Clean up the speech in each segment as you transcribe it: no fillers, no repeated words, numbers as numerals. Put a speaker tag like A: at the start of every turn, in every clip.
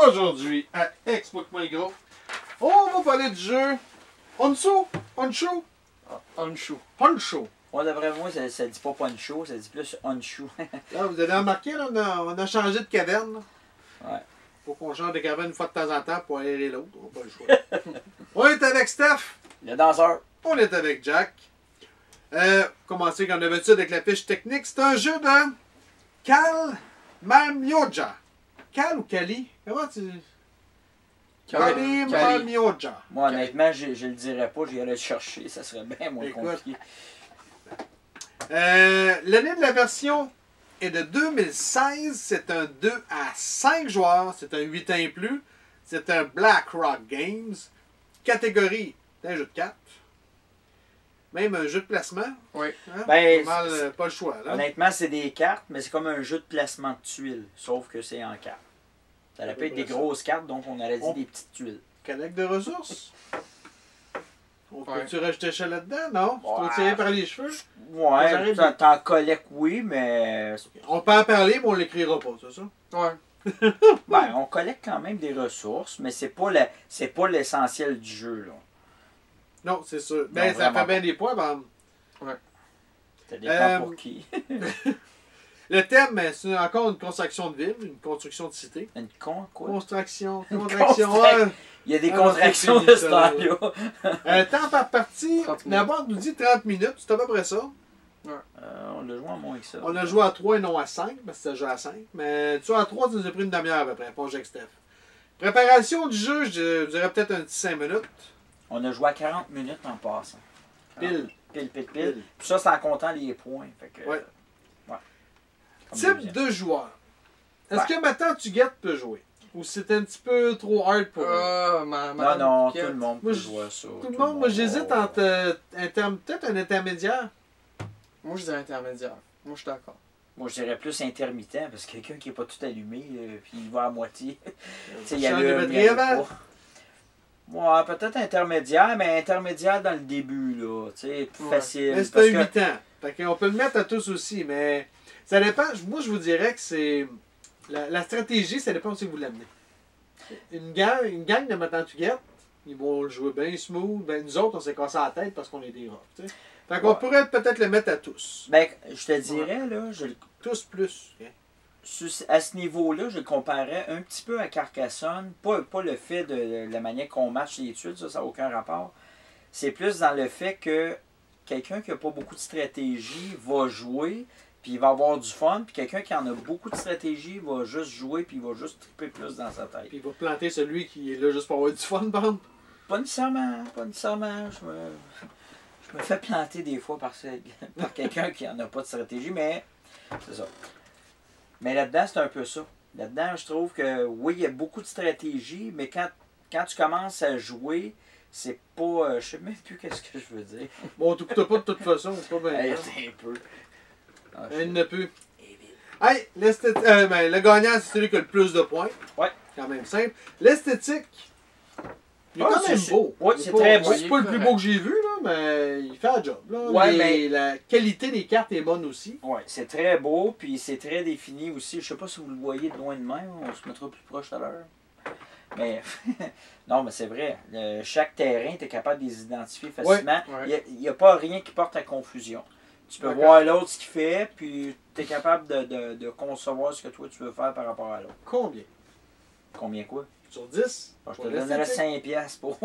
A: Aujourd'hui, à Explique-moi gros, on va parler du jeu Honcho. Honcho.
B: Honcho.
A: Honcho.
B: Moi, d'après moi, ça dit pas Poncho, ça dit plus Honcho.
A: Là, vous avez remarqué, là, on a changé de caverne. Là.
B: Ouais.
A: Faut qu'on change de caverne une fois de temps en temps pour aérer l'autre. On n'a pas le choix. On est avec Steph.
B: Le danseur.
A: On est avec Jack. Commencer comme d'habitude avec la fiche technique. C'est un jeu de Cal Mamioja. Cal ou Kali? Comment tu... Kali Mamioja.
B: Moi, honnêtement, je le dirais pas, j'irais le chercher, ça serait bien moins compliqué.
A: L'année de la version est de 2016. C'est un 2 à 5 joueurs. C'est un 8 ans et plus. C'est un Black Rock Games. Catégorie, c'est un jeu de cartes. Même un jeu de placement.
B: Oui.
A: Hein?
B: Ben,
A: pas le choix. Là.
B: Honnêtement, c'est des cartes, mais c'est comme un jeu de placement de tuiles, sauf que c'est en cartes. Ça aurait pu être des grosses cartes, donc on aurait dit des petites tuiles.
A: Collecte de ressources. On peut-tu rajouter ça là-dedans? Non? Tu peux tirer par les cheveux?
B: Ouais, t'en collectes, oui, mais...
A: On peut en parler, mais on l'écrira pas, c'est ça?
B: Ouais. Ben, on collecte quand même des ressources, mais c'est pas l'essentiel du jeu, là.
A: Non, c'est sûr. Ben, ça fait bien des points, ben.
B: Ouais. Ça dépend pour qui.
A: Le thème, c'est encore une construction de ville, une construction de cité.
B: Une quoi?
A: Contraction.
B: Ouais. Il y a des contractions de ce temps-là.
A: Temps par partie, la boîte nous dit 30 minutes, c'est à peu près ça.
B: Ouais. On a joué à moins que ça.
A: On a joué à 3 et non à 5, parce que c'est joué à 5. Mais tu vois, à 3, tu nous as pris une demi-heure à peu près, pas avec Steph. Préparation du jeu, je dirais peut-être un petit 5 minutes.
B: On a joué à 40 minutes en passant.
A: Pile.
B: Pile. Puis ça, c'est en comptant les points. Fait que,
A: ouais.
B: Comme
A: type de joueur. Est-ce que maintenant tu guettes peut jouer? Ou c'est un petit peu trop hard pour
B: non, tout le monde peut jouer à ça.
A: Tout le monde, moi j'hésite entre peut-être un intermédiaire.
C: Moi je dirais intermédiaire. Moi je suis d'accord.
B: Moi je dirais plus intermittent parce que quelqu'un qui n'est pas tout allumé puis il va à moitié.
A: Il y a le
B: ouais, peut-être intermédiaire, mais intermédiaire dans le début, là. Tu sais, plus facile.
A: Mais c'est un 8 ans. Fait qu'on peut le mettre à tous aussi, mais ça dépend. Moi, je vous dirais que c'est. La stratégie, ça dépend aussi où vous l'amenez. Une gang de maintenant tu guettes, ils vont le jouer bien smooth. Ben, nous autres, on s'est cassé la tête parce qu'on est des rocs. Fait qu'on pourrait peut-être le mettre à tous.
B: Ben, je te dirais, là.
A: Tous plus.
B: À ce niveau-là, je le comparais un petit peu à Carcassonne. Pas le fait de la manière qu'on marche les tuiles, ça n'a aucun rapport. C'est plus dans le fait que quelqu'un qui n'a pas beaucoup de stratégie va jouer, puis il va avoir du fun, puis quelqu'un qui en a beaucoup de stratégie va juste jouer, puis il va juste triper plus dans sa tête.
A: Puis il va planter celui qui est là juste pour avoir du fun, bande.
B: Pas nécessairement. Je me fais planter des fois par quelqu'un qui n'en a pas de stratégie, mais c'est ça. Mais là-dedans, c'est un peu ça. Là-dedans, je trouve que oui, il y a beaucoup de stratégie, mais quand tu commences à jouer, c'est pas. Je sais même plus qu'est-ce que je veux dire.
A: Bon, tu coûtes pas de toute façon, c'est pas bien.
B: Hey, un peu.
A: Il ne peut. Hey, le gagnant, c'est celui qui a le plus de points.
B: Ouais.
A: Quand même simple. L'esthétique. Il est quand même beau.
B: Oui, c'est très beau.
A: C'est pas le plus beau que j'ai vu, là, mais il fait un job. Là.
B: Ouais, mais
A: la qualité des cartes est bonne aussi.
B: Oui, c'est très beau, puis c'est très défini aussi. Je sais pas si vous le voyez de loin de même, on se mettra plus proche tout à l'heure. Mais non, mais c'est vrai. Chaque terrain, tu es capable de les identifier facilement. Il n'y a pas rien qui porte à confusion. Tu peux voir l'autre ce qu'il fait, puis tu es capable de concevoir ce que toi tu veux faire par rapport à l'autre.
A: Combien?
B: Combien quoi?
A: Sur 10?
B: Je te donnerais 5$ pour.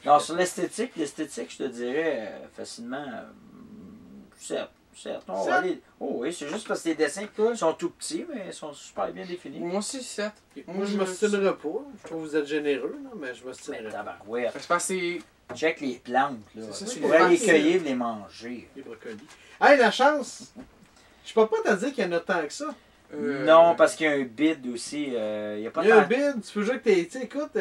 B: Non, sur l'esthétique, je te dirais facilement 7. Non, allez. Oh oui, c'est juste parce que les dessins sont tout petits, mais ils sont super bien définis.
C: Moi aussi, 7.
A: Moi, je me stilerai pas. Je trouve que vous êtes généreux, là, mais je me stilerai pas.
B: Je pense que check les plantes, là.
A: Tu
B: pourrais les cueillir et les manger.
A: Les brocolis. Hey, la chance! Je peux pas te dire qu'il y en a tant que ça.
B: Non, parce qu'il y a un bid aussi. Il y a
A: un bid, tu peux jouer avec tes. Tu sais, écoute.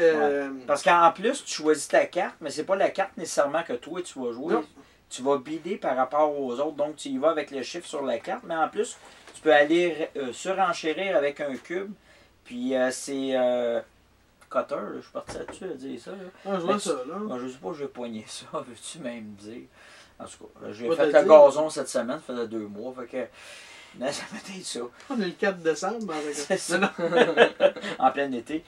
B: Parce qu'en plus, tu choisis ta carte, mais c'est pas la carte nécessairement que toi tu vas jouer. Non. Tu vas bider par rapport aux autres. Donc, tu y vas avec le chiffre sur la carte, mais en plus, tu peux aller surenchérir avec un cube. Puis, c'est. Cutter, je suis parti là-dessus à dire ça. Là.
A: Ah, je vois ça, là.
B: Je sais pas, je vais poigner ça, veux-tu même dire. En tout cas, j'ai fait le gazon cette semaine, ça faisait 2 mois. Fait que. Non, ça peut être ça.
A: On est le 4 décembre.
B: C'est ça.
A: Non,
B: En plein été.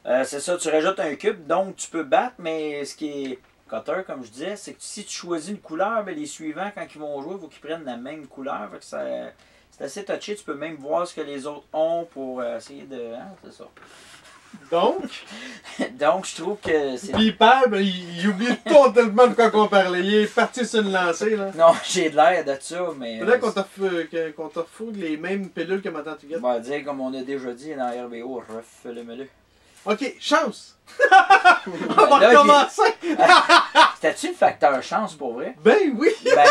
B: C'est ça, tu rajoutes un cube, donc tu peux battre, mais ce qui est cutter, comme je disais, c'est que si tu choisis une couleur, ben les suivants, quand ils vont jouer, il faut qu'ils prennent la même couleur. Fait que c'est assez touché, tu peux même voir ce que les autres ont pour essayer de. Hein, c'est ça.
A: Donc,
B: Donc, je trouve que c'est.
A: puis il parle, ben, il oublie totalement de quoi qu'on parlait. Il est parti sur une lancée, là.
B: Non, j'ai de l'air de ça, mais.
A: Peut-être qu'on t'a refoué les mêmes pilules que ma tante
B: On
A: Huguette.
B: va dire, comme on a déjà dit dans RBO, refais-le-le.
A: Ok, chance!
B: Ben
A: On va
B: là,
A: recommencer!
B: C'était-tu le facteur chance pour vrai?
A: Ben oui!
B: Ben,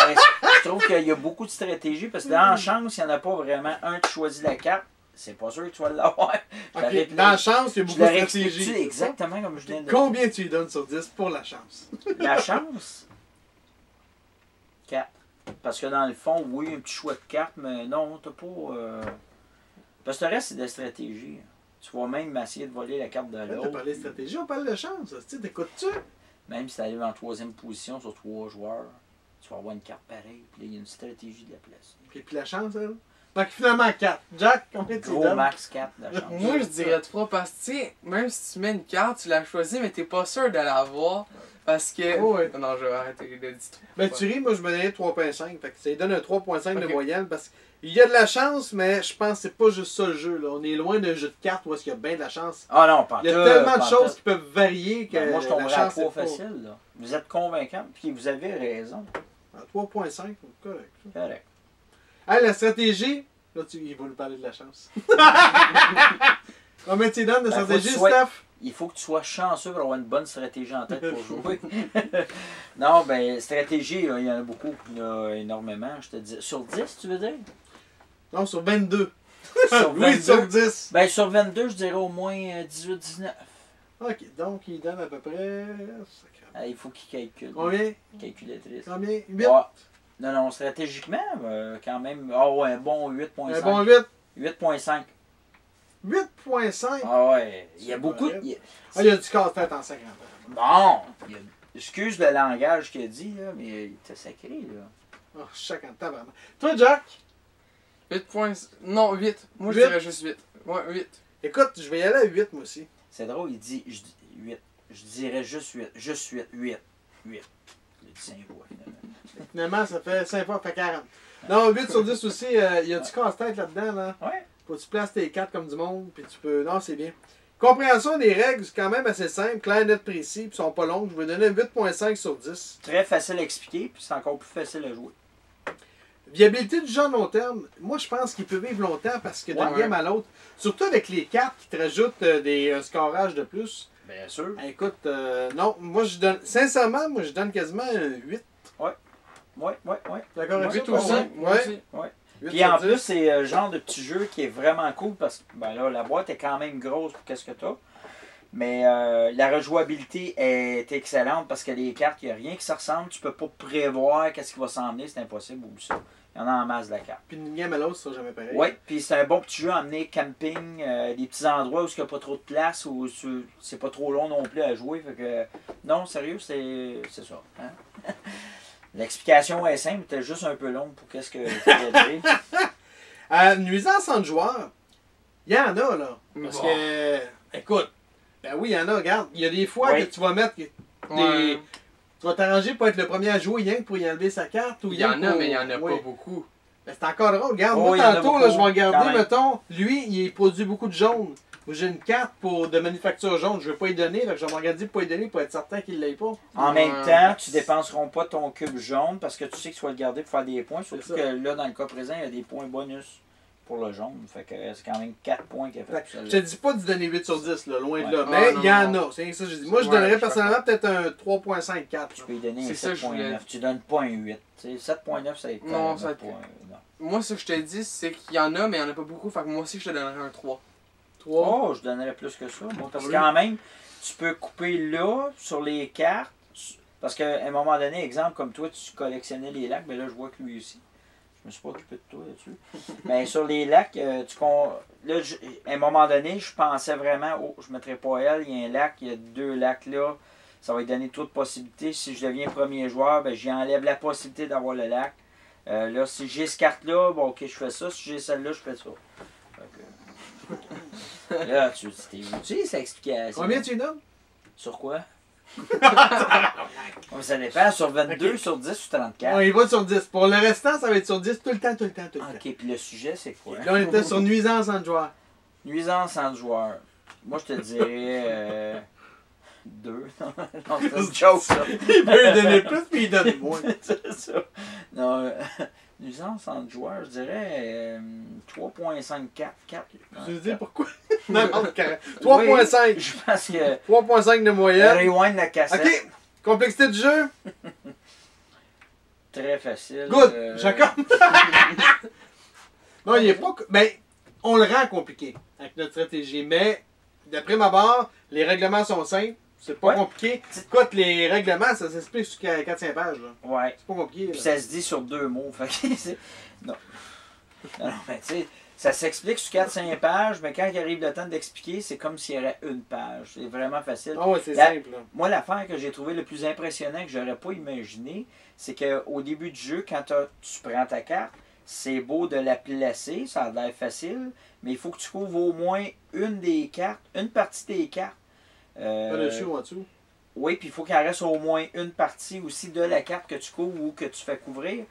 B: je trouve qu'il y a beaucoup de stratégies parce que dans la chance, il n'y en a pas vraiment un qui choisit la carte. C'est pas sûr que tu vas l'avoir.
A: Ok, dans la chance, il y a
B: Je
A: beaucoup
B: l'aurais
A: de
B: expliqué
A: stratégies.
B: exactement comme je viens de dire.
A: Combien tu lui donnes sur 10 pour la chance?
B: La chance? 4. Parce que dans le fond, oui, un petit choix de carte, mais non, t'as pas. Parce que le reste, c'est de la stratégie. Tu vas même essayer de voler la carte de
A: Là, t'as
B: l'autre.
A: parlé de stratégie, on parle de chance. Tu t'écoutes-tu?
B: Même si tu arrives en troisième position sur 3 joueurs, tu vas avoir une carte pareille. Puis là, il y a une stratégie de la place.
A: Et puis la chance, elle? Donc finalement 4. Jack, combien tu lui
B: Gros
A: donnes?
B: max 4 de la chance.
C: Moi, je dirais 3 parce que, tu sais, même si tu mets une carte, tu l'as choisie, mais t'es pas sûr de l'avoir. Parce que.
A: Oh, ouais.
C: Non, je vais arrêter de dire trop.
A: Ben tu ris, moi je me donnais 3.5. Fait que ça lui donne un 3.5 de
C: Ok.
A: moyenne parce qu'il y a de la chance, mais je pense que c'est pas juste ça le jeu. Là. On est loin d'un jeu de cartes où est-ce qu'il y a bien de la chance.
B: Ah non, pas
A: Il y a tellement de choses qui peuvent varier que
B: Moi, je
A: la
B: tomberais à
A: chance
B: 3
A: est pas...
B: facile. Là. Vous êtes convaincant, puis vous avez raison.
A: À 3.5, correct. ça.
B: Correct.
A: Hey, la stratégie, là il va nous parler de la chance. Combien tu lui donnes de
B: Ben, faut
A: stratégie,
B: que tu sois-
A: Steph?
B: Il faut que tu sois chanceux pour avoir une bonne stratégie en tête pour jouer. Non, ben, stratégie, là, il y en a beaucoup. Il y en a énormément, je te dis. Sur 10, tu veux dire?
A: Non, sur 22.
B: Sur
A: Oui,
B: 22.
A: sur 10.
B: Ben, sur 22, je dirais au moins 18-19.
A: Ok, donc il donne à peu près...
B: Ah, il faut qu'il calcule.
A: Combien?
B: Calculatrice.
A: Combien? 8?
B: Ouais. Non, non, stratégiquement, quand même. Ah ouais, un bon 8.5.
A: Un bon 8.
B: 8.5.
A: 8.5.
B: Ah ouais. Il y a
A: C'est
B: beaucoup.
A: correct. Ah, il y a du casse-tête en 50 ans.
B: Bon! Excuse le langage qu'il a dit, là, mais il était sacré, là.
A: Oh, chacun de temps, vraiment. Toi, Jack,
C: 8 points. Non, 8. Moi, je
A: 8.
C: dirais juste 8. Ouais, 8.
A: écoute, je vais y aller à 8 moi aussi.
B: C'est drôle, il dit je dis 8. Je dirais juste 8. Juste 8. 8. 8. Il a dit 5 fois, finalement.
A: Finalement, ça fait 5 fois, ça fait 40. Non, 8 sur 10 aussi, il y a du casse-tête là-dedans. Là.
B: Ouais.
A: Faut que tu places tes cartes comme du monde, puis tu peux... Non, c'est bien. Compréhension des règles, c'est quand même assez simple, clair, net, précis, puis sont pas longues. Je vais donner 8.5 sur 10.
B: Très facile à expliquer, puis c'est encore plus facile à jouer.
A: Viabilité du jeu à long terme, moi je pense qu'il peut vivre longtemps parce que d'un
C: Ouais.
A: game à l'autre, surtout avec les cartes qui te rajoutent des scorages de plus.
B: Bien sûr.
A: Écoute, non, moi je donne, sincèrement, moi je donne quasiment un 8.
B: Ouais, ouais, ouais.
A: D'accord avec
C: 8
A: ça,
C: aussi.
A: ouais.
C: Moi aussi.
A: 8
B: Puis
A: sur
B: en
A: 10.
B: plus, c'est le genre de petit jeu qui est vraiment cool parce que ben là, la boîte est quand même grosse pour qu'est-ce que tu as. Mais la rejouabilité est excellente parce que les cartes, il n'y a rien qui se ressemble. Tu peux pas prévoir qu'est-ce qui va s'en venir, c'est impossible ou ça. Il y en a en masse de la carte.
A: Puis d'une game à l'autre, ça sera jamais pareil.
B: Oui, puis c'est un bon petit jeu à amener camping, des petits endroits où il n'y a pas trop de place, où c'est pas trop long non plus à jouer. Fait que, non, sérieux, c'est ça. Hein? L'explication est simple, c'était juste un peu longue pour qu'est-ce que tu voulais dire.
A: Nuisance entre joueurs, il y en a là. Parce
C: Bon.
A: que, écoute, ben oui, il y en a, regarde. Il y a des fois
B: Oui.
A: que tu vas mettre
C: Ouais.
A: Tu vas t'arranger pour être le premier à jouer rien que pour y enlever sa carte. Ou
C: Il y en
A: rien
C: a,
A: pour-
C: mais il y en a
A: Oui.
C: pas beaucoup.
A: Ben, c'est encore drôle. Regarde,
B: Oh,
A: moi
B: il y en a
A: tantôt, là,
B: beaucoup,
A: je vais
B: quand
A: regarder,
B: même.
A: mettons, lui, il produit beaucoup de jaune. Moi, j'ai une carte de manufacture jaune, je ne vais pas y donner, donc je vais me regarder pour y donner pour être certain qu'il ne l'ait pas.
B: En
C: Ouais.
B: même temps, tu dépenseront pas ton cube jaune parce que tu sais que tu vas le garder pour faire des points. Surtout
A: C'est
B: que
A: ça.
B: là, dans le cas présent, il y a des points bonus pour le jaune. Fait que c'est quand même 4 points qu'il a fait.
A: Fait
B: pour
A: que
B: celle-là.
A: je te dis pas de donner 8 sur 10, là, loin
B: Ouais.
A: de là.
C: Ah,
A: Mais
C: non,
A: il y en
C: non.
A: a. C'est ça que je dis. Moi, je
C: Ouais,
A: donnerais
C: je suis
A: personnellement peut-être un 3.54.
B: Tu peux lui donner un
C: C'est ça que je
B: 7.9.
C: voulais.
B: Tu donnes pas un 8. Tu sais, 7.9, ça va être
C: Non,
B: un
C: ça va être-
B: point, non.
C: Moi, ce que je te dis, c'est qu'il y en a, mais il n'y en a pas beaucoup. Fait que moi aussi, je te donnerais un 3.
A: 3.
B: Oh, je donnerais plus que ça. Moi, parce que
A: Oui.
B: quand même, tu peux couper là, sur les cartes. Parce qu'à un moment donné, exemple, comme toi, tu collectionnais les lacs, mais là, je vois que lui aussi. Je me suis pas occupé de toi là-dessus. Mais sur les lacs, là, à un moment donné, je pensais vraiment, oh, je ne mettrais pas elle, il y a un lac, il y a 2 lacs là. Ça va lui donner trop de possibilités. Si je deviens premier joueur, ben, j'y enlève la possibilité d'avoir le lac. Là, si j'ai cette carte-là, bon, ok, je fais ça. Si j'ai celle-là, je fais ça. Fait que- Là, tu t'es utile, cette explication.
A: Combien tu lui donnes?
B: Sur quoi? Ça dépend, sur 22,
A: Ok.
B: sur 10, sur 34.
A: On y va sur 10. Pour le restant, ça va être sur 10 tout le temps, tout le temps, tout le temps.
B: Ok, puis le sujet, c'est quoi?
A: Là, on était sur nuisance en joueur.
B: Nuisance entre joueurs. Moi, je te dirais 2. Non, c'est une joke, ça.
A: Il veut donner plus, puis il donne moins.
B: C'est ça. Non, nuisance entre joueurs, je dirais 3.54. 4.
A: Je veux dire pourquoi? Non, non, 3.5.
B: Je pense que
A: 3.5 de moyenne.
B: rewind la cassette.
A: Ok. Complexité du jeu.
B: Très facile.
A: Good. Jacob. Non, il est pas. Ben, on le rend compliqué avec notre stratégie. Mais, d'après ma barre, les règlements sont simples. C'est pas
B: Ouais.
A: compliqué. Écoute, les règlements, ça s'explique sur 4-5 pages. Là.
B: Ouais.
A: C'est pas compliqué.
B: Puis
A: Là.
B: ça se dit sur 2 mots. Fait que non. Non, mais tu sais, ça s'explique sur 4-5 pages, mais quand il arrive le temps d'expliquer, c'est comme s'il y avait une page. C'est vraiment facile.
A: Ah ouais, c'est
B: La-
A: simple. Là.
B: Moi, l'affaire que j'ai trouvé le plus impressionnant, que j'aurais pas imaginé, c'est qu'au début du jeu, quand tu prends ta carte, c'est beau de la placer, ça a l'air facile, mais il faut que tu couvres au moins une des cartes, une partie des cartes.
A: Pas dessus ou en dessous.
B: Oui, puis il faut qu'il en reste au moins une partie aussi de la carte que tu couvres ou que tu fais couvrir.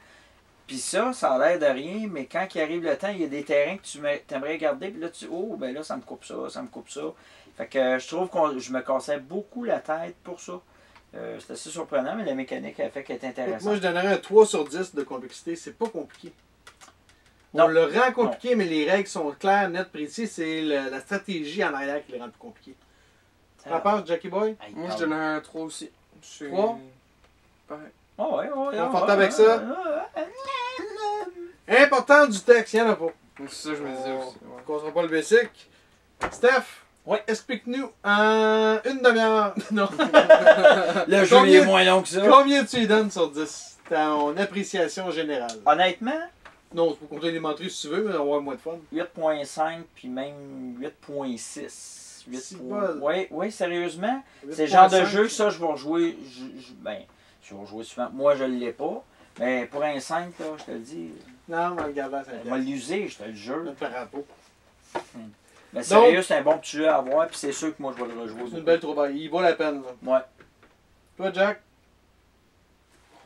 B: Puis ça a l'air de rien, mais quand il arrive le temps, il y a des terrains que tu aimerais garder, puis là, oh, ben là, ça me coupe ça, ça me coupe ça. Fait que je trouve que je me cassais beaucoup la tête pour ça. C'est assez surprenant, mais la mécanique a fait qu'elle est intéressante.
A: Moi, je donnerais un 3 sur 10 de complexité. C'est pas compliqué.
B: Non.
A: On le rend compliqué, mais les règles sont claires, nettes, précises. C'est la stratégie en arrière qui les rend plus compliqués. T'en penses, Jackie Boy?
B: Hey,
C: Moi, je donne un 3 aussi. C'est
A: 3?
C: pareil.
B: Oh, ouais, ouais,
A: T'es
B: ouais,
A: confortable
B: ouais,
A: avec ça?
B: ouais.
A: Important du texte, il n'y en a pas.
C: C'est ça, je me disais aussi.
A: On
C: Ouais.
A: cassera pas le basic. Steph,
B: Ouais.
A: explique-nous en une demi-heure. Non.
B: Le jeu il est moins long que ça.
A: Combien tu lui donnes sur 10? Ton appréciation générale.
B: Honnêtement,
A: Non, tu peux compter les menteries si tu veux, mais on va avoir moins de fun.
B: 8.5 puis même 8.6.
A: C'est bon.
B: Oui, sérieusement. C'est le genre de
A: 8.5.
B: jeu, ça, je vais rejouer. Ben, je vais rejouer souvent. Moi, je ne l'ai pas. Mais pour un 5, là, je te le dis,
A: Non, on va le garder à
B: on va
A: 5.
B: l'user, je te le jure.
A: Notre parapluie.
B: Mais sérieux, c'est un bon petit jeu à avoir, puis c'est sûr que moi, je vais le rejouer.
A: C'est une belle trouvaille. Il vaut la peine. Là.
B: Ouais.
A: Toi, Jack?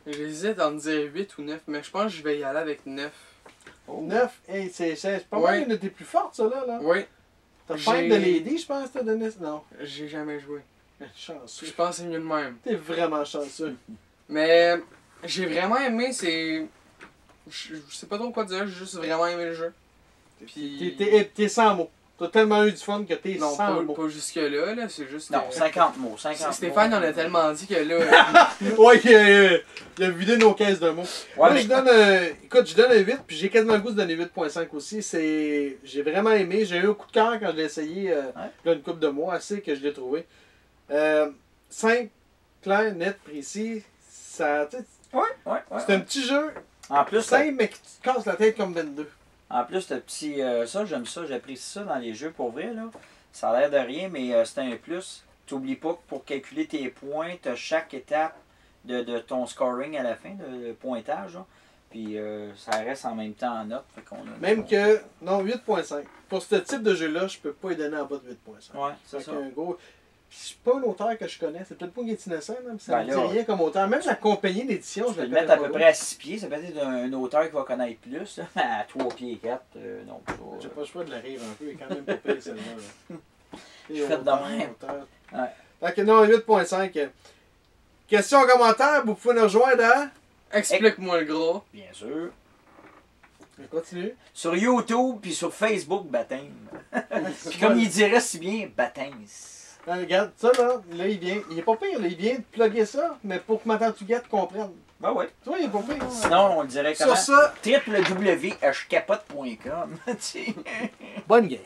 C: J'hésite à en dire 8 ou 9, mais je pense que je vais y aller avec 9.
A: 9. Hey, c'est pas
C: Ouais.
A: mal une de tes plus fortes, ça, là.
C: Oui,
A: T'as
C: J'ai-
A: Fight de Lady, je pense, t'as donné. Non.
C: j'ai jamais joué.
A: Chanceux.
C: Je pense que c'est mieux de même.
A: T'es vraiment chanceux.
C: Mais j'ai vraiment aimé, c'est. Je sais pas trop quoi dire, j'ai juste vraiment aimé le jeu. Puis.
A: T'es sans mots. T'as tellement eu du fun que t'es
C: Non,
A: sans mots.
C: pas jusque-là, là, c'est juste.
B: Non, 50 mots. 50
C: Stéphane
B: mots.
C: en a tellement dit que là.
A: Ouais, il a vidé nos caisses de mots.
B: Ouais,
A: Moi,
B: mais-
A: je donne, écoute, je donne un 8, puis j'ai quasiment le goût de donner 8.5 aussi. J'ai vraiment aimé. J'ai eu un coup de cœur quand je l'ai essayé, là, une couple de mois, assez que je l'ai trouvé. 5, clair, net, précis. Ça, tu sais,
B: Ouais.
A: c'est un petit jeu
B: En plus,
A: simple, mais qui te casse la tête comme 22.
B: En plus, le petit. Ça, j'aime ça, j'apprécie ça dans les jeux pour vrai. Là. Ça a l'air de rien, mais c'est un plus. T'oublies pas que pour calculer tes points, tu as chaque étape de ton scoring à la fin, le pointage. Là. Puis ça reste en même temps en note. Fait qu'on a-
A: Même que, non, 8.5. Pour ce type de jeu-là, je peux pas y donner en bas de 8.5.
B: Ouais, c'est
A: Fait
B: ça.
A: qu'un gros. C'est pas un auteur que je connais. C'est peut-être pas Gaëtan Innocent, là, mais ça
B: Ben
A: me dit
B: là,
A: rien comme auteur. Même la compagnie d'édition,
B: Tu
A: je
B: peux
A: la
B: le
A: connais
B: mettre à
A: pas
B: peu
A: gros.
B: près à 6 pieds. Ça peut être un auteur qui va connaître plus. Là. Mais à 3 pieds 4, non.
A: J'ai pas le choix de la rire un peu. Il est quand même pas pire, celle-là. là.
B: Je fais de même.
A: Auteur.
B: Ouais.
A: Fait que non, 8.5. Question en commentaire, vous pouvez nous rejoindre à.
C: Explique-moi le gros.
B: Bien sûr.
A: Continue.
B: Sur YouTube puis sur Facebook, baptême. Puis comme il dirait si bien, baptême.
A: Regarde, ça là, il vient. Il est pas pire, là, il vient de plugger ça, mais pour que ma tante Huguette comprenne.
B: Ben ouais.
A: Tu vois, il est pas pire.
B: Sinon, on le dirait comment?
A: Sur ça,
B: www.hcapote.com.
A: bonne game.